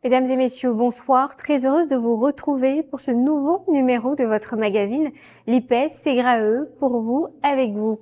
Mesdames et messieurs, bonsoir. Très heureuse de vous retrouver pour ce nouveau numéro de votre magazine l'IPS Ségrae, pour vous, avec vous.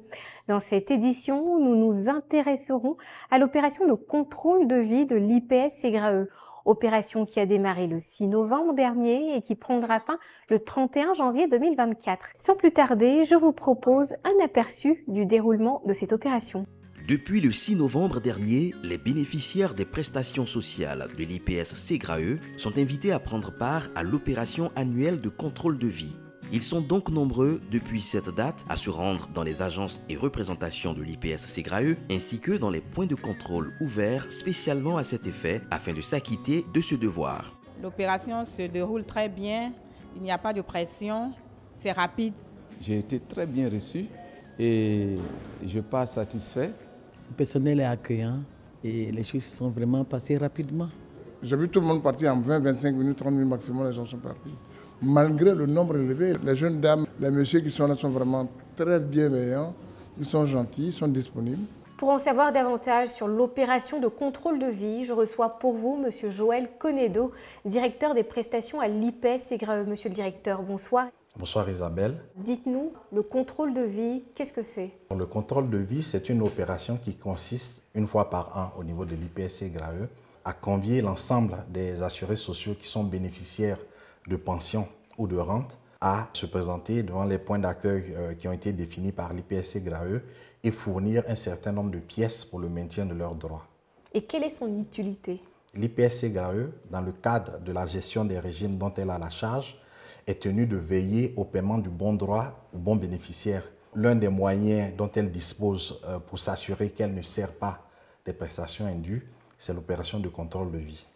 Dans cette édition, nous nous intéresserons à l'opération de contrôle de vie de l'IPS Ségrae. Opération qui a démarré le 6 novembre dernier et qui prendra fin le 31 janvier 2024. Sans plus tarder, je vous propose un aperçu du déroulement de cette opération. Depuis le 6 novembre dernier, les bénéficiaires des prestations sociales de l'IPS Ségrae sont invités à prendre part à l'opération annuelle de contrôle de vie. Ils sont donc nombreux depuis cette date à se rendre dans les agences et représentations de l'IPS Ségrae ainsi que dans les points de contrôle ouverts spécialement à cet effet afin de s'acquitter de ce devoir. L'opération se déroule très bien, il n'y a pas de pression, c'est rapide. J'ai été très bien reçu et je pars satisfait. Le personnel est accueillant et les choses se sont vraiment passées rapidement. J'ai vu tout le monde partir en 20, 25 minutes, 30 minutes maximum, les gens sont partis. Malgré le nombre élevé, les jeunes dames, les messieurs qui sont là sont vraiment très bienveillants, ils sont gentils, ils sont disponibles. Pour en savoir davantage sur l'opération de contrôle de vie, je reçois pour vous M. Joël Conedo, directeur des prestations à l'IPS Ségrae. Monsieur le directeur, bonsoir. Bonsoir Isabelle. Dites-nous, le contrôle de vie, qu'est-ce que c'est? Le contrôle de vie, c'est une opération qui consiste, une fois par an au niveau de l'IPS Ségrae, à convier l'ensemble des assurés sociaux qui sont bénéficiaires de pensions ou de rentes à se présenter devant les points d'accueil qui ont été définis par l'IPS Ségrae et fournir un certain nombre de pièces pour le maintien de leurs droits. Et quelle est son utilité? L'IPS Ségrae, dans le cadre de la gestion des régimes dont elle a la charge, est tenue de veiller au paiement du bon droit au bon bénéficiaire. L'un des moyens dont elle dispose pour s'assurer qu'elle ne sert pas des prestations indues, c'est l'opération de contrôle de vie.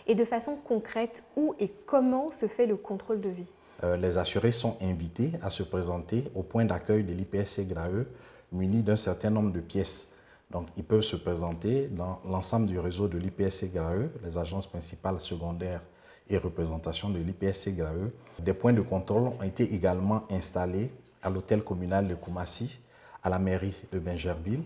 Et de façon concrète, où et comment se fait le contrôle de vie? Les assurés sont invités à se présenter au point d'accueil de l'IPS Ségrae munis d'un certain nombre de pièces. Donc, ils peuvent se présenter dans l'ensemble du réseau de l'IPS Ségrae, les agences principales, secondaires et représentations de l'IPS Ségrae. Des points de contrôle ont été également installés à l'hôtel communal de Koumassi, à la mairie de Bingerville,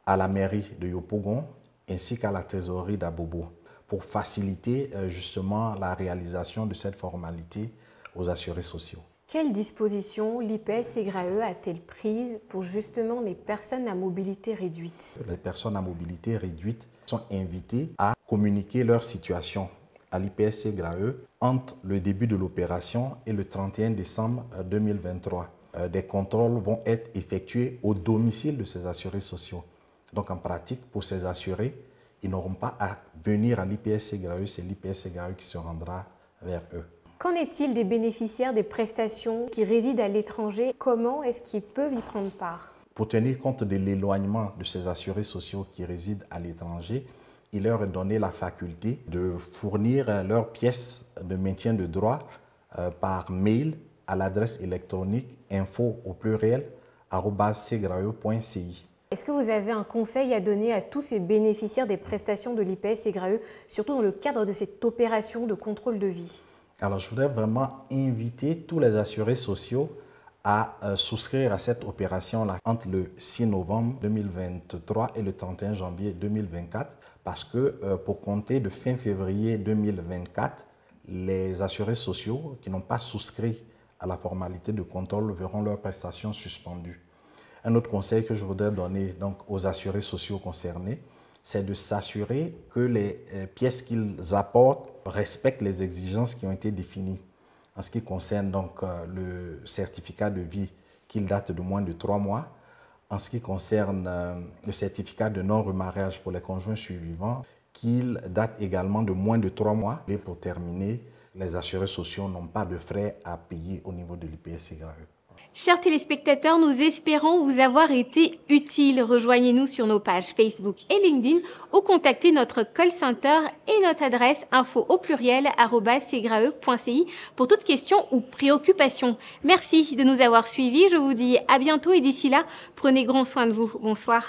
à la mairie de Yopougon, ainsi qu'à la trésorerie d'Abobo, pour faciliter justement la réalisation de cette formalité aux assurés sociaux. Quelles dispositions l'IPS Ségrae a-t-elle prises pour justement les personnes à mobilité réduite? Les personnes à mobilité réduite sont invitées à communiquer leur situation à l'IPS Ségrae entre le début de l'opération et le 31 décembre 2023. Des contrôles vont être effectués au domicile de ces assurés sociaux. Donc en pratique, pour ces assurés, ils n'auront pas à venir à l'IPS Ségrae, c'est l'IPS Ségrae qui se rendra vers eux. Qu'en est-il des bénéficiaires des prestations qui résident à l'étranger? Comment est-ce qu'ils peuvent y prendre part? Pour tenir compte de l'éloignement de ces assurés sociaux qui résident à l'étranger, il leur est donné la faculté de fournir leurs pièces de maintien de droit par mail à l'adresse électronique info@segrae.ci. Est-ce que vous avez un conseil à donner à tous ces bénéficiaires des prestations de l'IPS Ségrae, surtout dans le cadre de cette opération de contrôle de vie? Alors, je voudrais vraiment inviter tous les assurés sociaux à souscrire à cette opération-là entre le 6 novembre 2023 et le 31 janvier 2024 parce que pour compter de fin février 2024, les assurés sociaux qui n'ont pas souscrit à la formalité de contrôle verront leurs prestations suspendues. Un autre conseil que je voudrais donner donc, aux assurés sociaux concernés, c'est de s'assurer que les pièces qu'ils apportent respectent les exigences qui ont été définies. En ce qui concerne donc le certificat de vie qu'il date de moins de 3 mois, en ce qui concerne le certificat de non-remariage pour les conjoints survivants, qu'il date également de moins de 3 mois. Et pour terminer, les assurés sociaux n'ont pas de frais à payer au niveau de l'IPS Ségrae. Chers téléspectateurs, nous espérons vous avoir été utiles. Rejoignez-nous sur nos pages Facebook et LinkedIn ou contactez notre call center et notre adresse info@segrae.ci pour toute question ou préoccupation. Merci de nous avoir suivis. Je vous dis à bientôt et d'ici là, prenez grand soin de vous. Bonsoir.